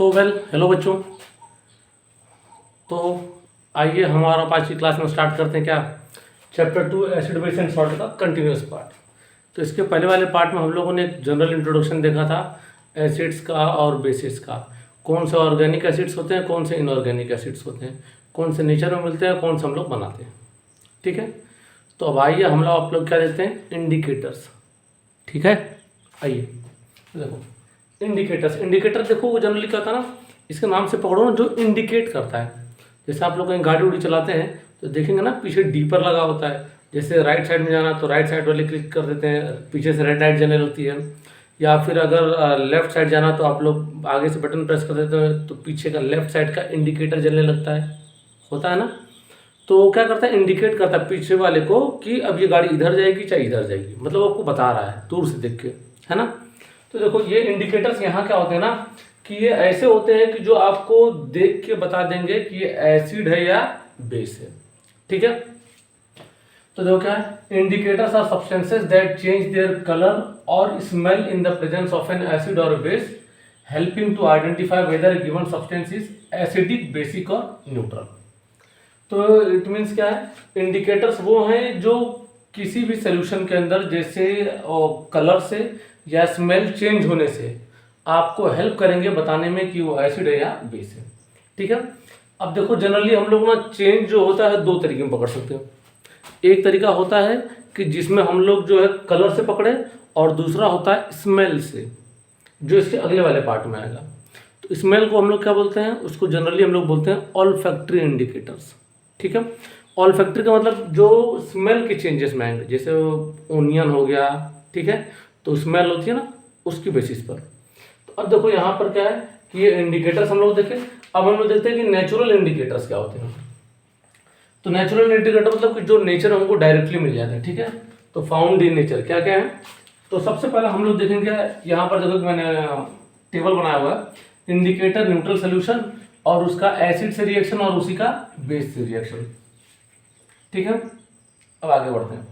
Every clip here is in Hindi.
हेलो बच्चों। तो आइए हमारा आज की क्लास में स्टार्ट करते हैं क्या, chapter 2 acid base and salt का कंटिन्यूस पार्ट। तो इसके पहले वाले पार्ट में हम लोगों ने एक जनरल इंट्रोडक्शन देखा था एसिड्स का और बेसिस का, कौन से ऑर्गेनिक एसिड्स होते हैं, कौन से इनऑर्गेनिक एसिड्स होते हैं, कौन से नेचर में मिलते हैं, कौन से हम लोग बनाते हैं। ठीक है, तो अब आइए हम लोग आप लोग क्या देखते हैं, इंडिकेटर्स। ठीक है, आइए देखो इंडिकेटर्स। इंडिकेटर देखो वो जनरली क्या होता है ना, इसके नाम से पकड़ो ना, जो इंडिकेट करता है। जैसे आप लोग कहीं गाड़ी उड़ी चलाते हैं तो देखेंगे ना पीछे डीपर लगा होता है, जैसे राइट साइड में जाना तो राइट साइड वाले क्लिक कर देते हैं, पीछे से रेड लाइट जलने लगती है। या फिर अगर लेफ्ट साइड जाना तो आप लोग आगे से बटन प्रेस कर देते हैं तो पीछे का लेफ्ट साइड का इंडिकेटर जलने लगता है, होता है ना। तो क्या करता है, इंडिकेट करता है पीछे वाले को कि अब ये गाड़ी इधर जाएगी चाहे इधर जाएगी, मतलब आपको बता रहा है दूर से देख के, है ना। तो देखो ये इंडिकेटर्स यहाँ क्या होते हैं ना, कि ये ऐसे होते हैं कि जो आपको देख के बता देंगे कि ये एसिड है या बेस है। ठीक है, तो देखो क्या है, indicators are substances that change their colour और smell in the presence of an acid और base, helping to identify whether a given substance is acidic, basic और न्यूट्रल। तो इट मीन्स क्या है, इंडिकेटर्स वो हैं जो किसी भी सोल्यूशन के अंदर जैसे कलर से या स्मेल चेंज होने से आपको हेल्प करेंगे बताने में कि वो एसिड है या बेस है। ठीक है, अब देखो जनरली हम लोग ना चेंज जो होता है दो तरीके में पकड़ सकते हैं। एक तरीका होता है कि जिसमें हम लोग जो है कलर से पकड़े, और दूसरा होता है स्मेल से, जो इसके अगले वाले पार्ट में आएगा। तो स्मेल को हम लोग क्या बोलते हैं, उसको जनरली हम लोग बोलते हैं ऑल्फैक्टरी इंडिकेटर्स। ठीक है, ऑल्फैक्टरी का मतलब जो स्मेल के चेंजेस में आएंगे, जैसे ओनियन हो गया, ठीक है, तो स्मेल होती है ना उसकी बेसिस पर। तो अब देखो यहाँ पर क्या है कि ये इंडिकेटर्स हम लोग देखें। अब हम लोग देखते हैं कि नेचुरल इंडिकेटर्स क्या होते हैं। तो नेचुरल इंडिकेटर मतलब कि जो नेचर हमको डायरेक्टली मिल जाता है। ठीक है, तो फाउंड इन नेचर क्या क्या है। तो सबसे पहले हम लोग देखेंगे, यहाँ पर देखो कि मैंने टेबल बनाया हुआ है, इंडिकेटर न्यूट्रल सोल्यूशन और उसका एसिड से रिएक्शन और उसी का बेस से रिएक्शन। ठीक है, अब आगे बढ़ते हैं।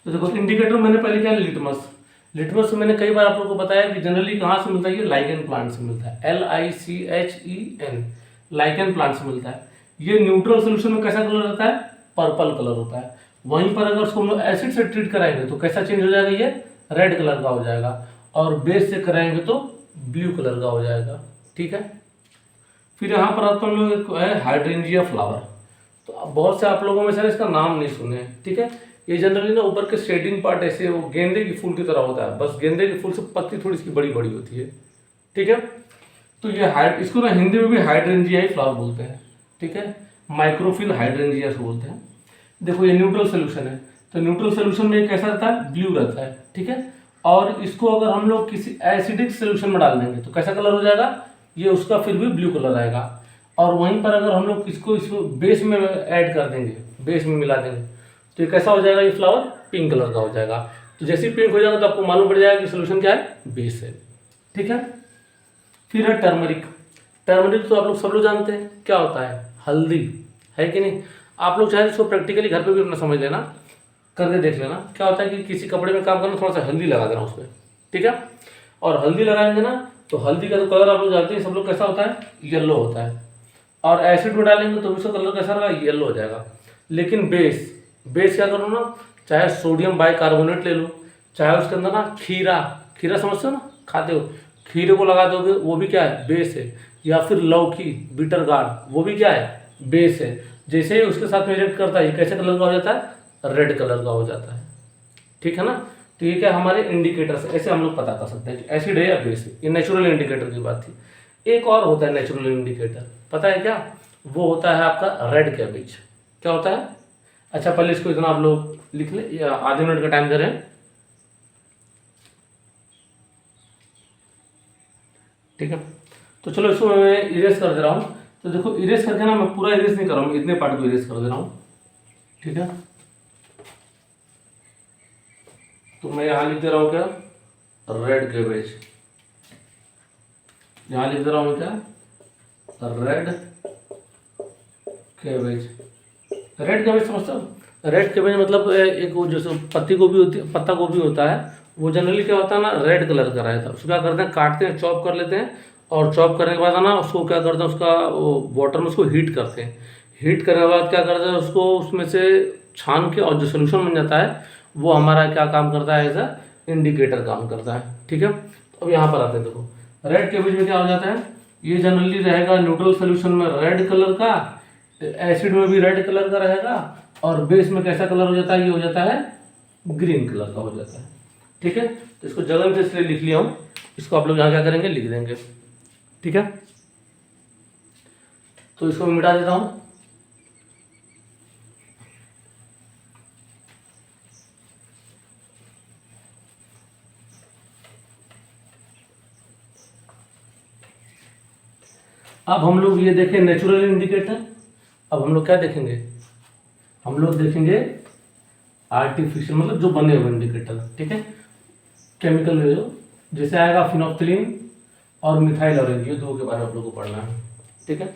तो देखो इंडिकेटर मैंने पहले क्या, लिटमस। लिटमस मैंने कई बार आप लोगों को बताया कि जनरली कहाँ से मिलता है, ये लाइकेन प्लांट से मिलता है, LICHEN, लाइकेन प्लांट से मिलता है। ये न्यूट्रल सोल्यूशन में कैसा कलर रहता है, पर्पल कलर होता है। वहीं पर अगर उसको हम लोग एसिड से ट्रीट कराएंगे तो कैसा चेंज हो जाएगा, ये रेड कलर का हो जाएगा, और बेस से कराएंगे तो ब्लू कलर का हो जाएगा। ठीक है, फिर यहाँ पर आता हम लोग है हाइड्रेंजिया फ्लावर। तो अब बहुत से आप लोगों में से इसका नाम नहीं सुने हैं। ठीक है, ये जनरली ना ऊपर के शेडिंग पार्ट ऐसे वो गेंदे की फूल की तरह होता है, बस गेंदे के फूल से पत्ती थोड़ी इसकी बड़ी बड़ी होती है। ठीक है, तो ये इसको ना हिंदी में भी हाइड्रेंजिया ही फ्लावर बोलते हैं। ठीक है, माइक्रोफिल हाइड्रेंजिया से बोलते हैं। देखो ये न्यूट्रल सोल्यूशन है, तो न्यूट्रल सोल्यूशन में कैसा रहता है, ब्लू रहता है। ठीक है, और इसको अगर हम लोग किसी एसिडिक सोल्यूशन में डाल देंगे तो कैसा कलर हो जाएगा, ये उसका फिर भी ब्लू कलर आएगा। और वहीं पर अगर हम लोग इसको बेस में ऐड कर देंगे, बेस में मिला देंगे, तो ये कैसा हो जाएगा, ये फ्लावर पिंक कलर का हो जाएगा। तो जैसे ही पिंक हो जाएगा तो आपको मालूम पड़ जाएगा कि सोल्यूशन क्या है, बेस है। ठीक है, फिर है टर्मरिक। टर्मरिक तो आप लोग सब लोग जानते हैं क्या होता है, हल्दी है कि नहीं। आप लोग चाहे इसको प्रैक्टिकली घर पे भी अपना समझ लेना, करके देख लेना। क्या होता है कि किसी कपड़े में काम करना, थोड़ा सा हल्दी लगा देना उस पर। ठीक है, और हल्दी लगाएंगे ना तो हल्दी का तो कलर आप लोग जानते हैं सब लोग कैसा होता है, येलो होता है। और एसिड में डालेंगे तो उसका कलर कैसा रहेगा, येलो हो जाएगा। लेकिन बेस क्या करो ना, चाहे सोडियम बाइकार्बोनेट ले लो, चाहे उसके अंदर ना खीरा समझते हो ना, खाते हो, खीरे को लगा दोगे, वो भी क्या है, बेस है। या फिर लौकी, बीटर गार्ड, वो भी क्या है, बेस है। जैसे ही उसके साथ में रिएक्ट करता है, ये कैसे कलर का हो जाता है, रेड कलर का हो जाता है। ठीक है ना, तो ये क्या हमारे इंडिकेटर्स, ऐसे हम लोग पता कर सकते हैं कि एसिड है या बेस है। ये नेचुरल इंडिकेटर की बात थी। एक और होता है नेचुरल इंडिकेटर, पता है क्या, वो होता है आपका रेड कैबेज। क्या होता है, अच्छा पहले इसको इतना आप लोग लिख ले, या आधे मिनट का टाइम दे रहे हैं। ठीक है, तो चलो इसको मैं इरेज कर दे रहा हूँ। तो देखो इरेज करके ना, मैं पूरा इरेज नहीं कर रहा हूँ, इतने पार्ट को इरेज कर दे रहा हूँ। ठीक है, तो मैं यहाँ लिख दे रहा हूँ क्या, रेड कैबेज। यहाँ लिख दे रहा हूँ क्या, रेड कैबेज। रेड कैबेज समझते हो, रेड कैबेज मतलब एक वो जैसे पत्ती गोभी होती है, पत्ता गोभी होता है, वो जनरली क्या होता है ना, रेड कलर का रहता है। उसको क्या करते हैं, काटते हैं, चॉप कर लेते हैं, और चॉप करने के बाद है ना उसको क्या करते हैं, उसका वो वाटर में उसको हीट करते हैं। हीट करने के बाद क्या करते हैं, उसको उसमें से छान के और जो सोल्यूशन बन जाता है वो हमारा क्या काम करता है, एज अ इंडिकेटर काम करता है। ठीक है, तो अब यहाँ पर आते हैं, देखो रेड के बीच में क्या हो जाता है, ये जनरली रहेगा न्यूट्रल सोल्यूशन में रेड कलर का, एसिड में भी रेड कलर का रहेगा, और बेस में कैसा कलर हो जाता है, ये हो जाता है ग्रीन कलर का हो जाता है। ठीक है, तो इसको जगह पे इसलिए लिख लिया हूँ, इसको आप लोग यहाँ क्या करेंगे, लिख देंगे। ठीक है, तो इसको मैं मिटा देता हूँ। अब हम लोग ये देखें नेचुरल इंडिकेटर। अब हम लोग क्या देखेंगे, हम लोग देखेंगे आर्टिफिशियल, मतलब जो बने हुए इंडिकेटर। ठीक है, केमिकल जो जैसे आएगा फिनोप्थिलीन और मिथाइल ऑरेंज, ये दो के बारे में आप लोग को पढ़ना है। ठीक है,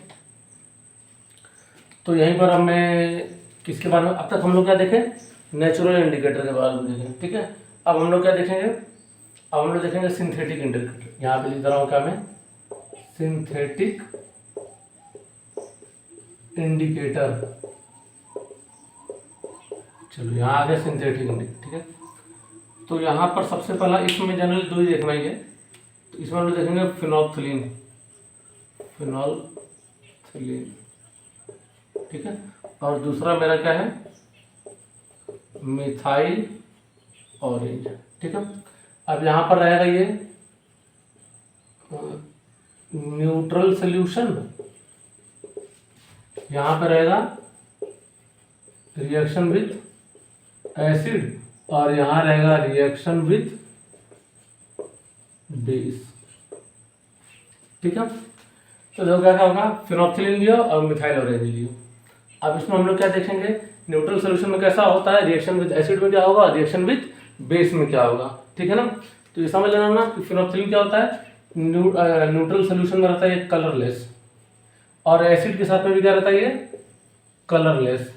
तो यहीं पर हमें किसके बारे में, अब तक हम लोग क्या देखें, नेचुरल इंडिकेटर के बारे में देखें। ठीक है, अब हम लोग क्या देखेंगे, अब हम लोग देखेंगे सिंथेटिक इंडिकेटर। यहाँ पे लिख दे रहा हूँ क्या मैं, सिंथेटिक इंडिकेटर। चलो यहाँ आ गया सिंथेटिक इंडिकेटर। ठीक है, तो यहाँ पर सबसे पहला इसमें जनरली दो ही देखना ही है, तो इसमें हम लोग देखेंगे फिनोल्फथलीन, फिनोल्फथलीन। ठीक है, और दूसरा मेरा क्या है, मिथाइल ऑरेंज। ठीक है, अब यहाँ पर रहेगा ये न्यूट्रल सोल्यूशन, यहाँ पर रहेगा रिएक्शन विथ एसिड, और यहाँ रहेगा रिएक्शन विथ बेस। ठीक है, तो देखो क्या क्या होगा, फिनोल्फथलीन लियो और मिथाइल ऑरेंज लियो। अब इसमें हम लोग क्या देखेंगे, न्यूट्रल सोल्यूशन में कैसा होता है, रिएक्शन विद एसिड में क्या होगा, रिएक्शन विद बेस में क्या होगा। ठीक है ना, तो ये समझ लेना ना कि फिनोल्फथलीन क्या होता है, न्यूट्रल सोल्यूशन में रहता है ये कलरलेस, और एसिड के साथ में भी क्या रहता है ये कलरलेस,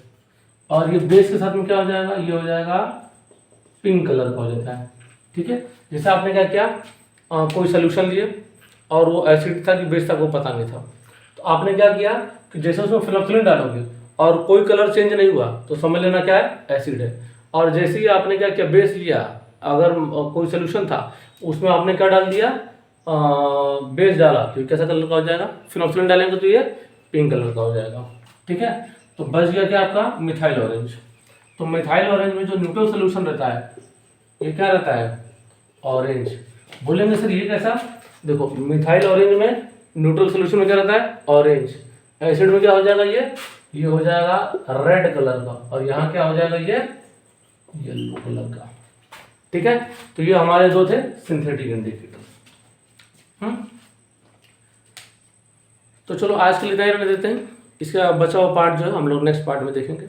और ये बेस के साथ में क्या हो जाएगा, ये हो जाएगा पिंक कलर का हो जाता है। ठीक है, जैसे आपने क्या किया, कोई सोल्यूशन लिए और वो एसिड था कि बेस था वो पता नहीं था, तो आपने क्या किया कि जैसे उसमें फिनोल्फथलीन डालोगे और कोई कलर चेंज नहीं हुआ तो समझ लेना क्या है, एसिड है। और जैसे ही आपने क्या किया, बेस लिया, अगर कोई सोल्यूशन था उसमें आपने क्या डाल दिया, बेस डाला, तो कैसा कलर का हो जाएगा, फिनोल्फथलीन डालेंगे तो ये पिंक कलर का हो जाएगा। ठीक है, तो बच गया क्या आपका, मिथाइल ऑरेंज। तो मिथाइल ऑरेंज में जो न्यूट्रल सोल्यूशन रहता है ये क्या रहता है, ऑरेंज। बोलेंगे सर ये कैसा, देखो मिथाइल ऑरेंज में न्यूट्रल सोल्यूशन में क्या रहता है, ऑरेंज, एसिड में क्या हो जाएगा, ये हो जाएगा रेड कलर का, और यहाँ क्या हो जाएगा, ये येलो कलर का। ठीक है, तो ये हमारे दो थे सिंथेटिक इंडिकेटर। तो चलो आज के लिए इतना ही रहने देते हैं, इसका बचा हुआ पार्ट जो है हम लोग नेक्स्ट पार्ट में देखेंगे।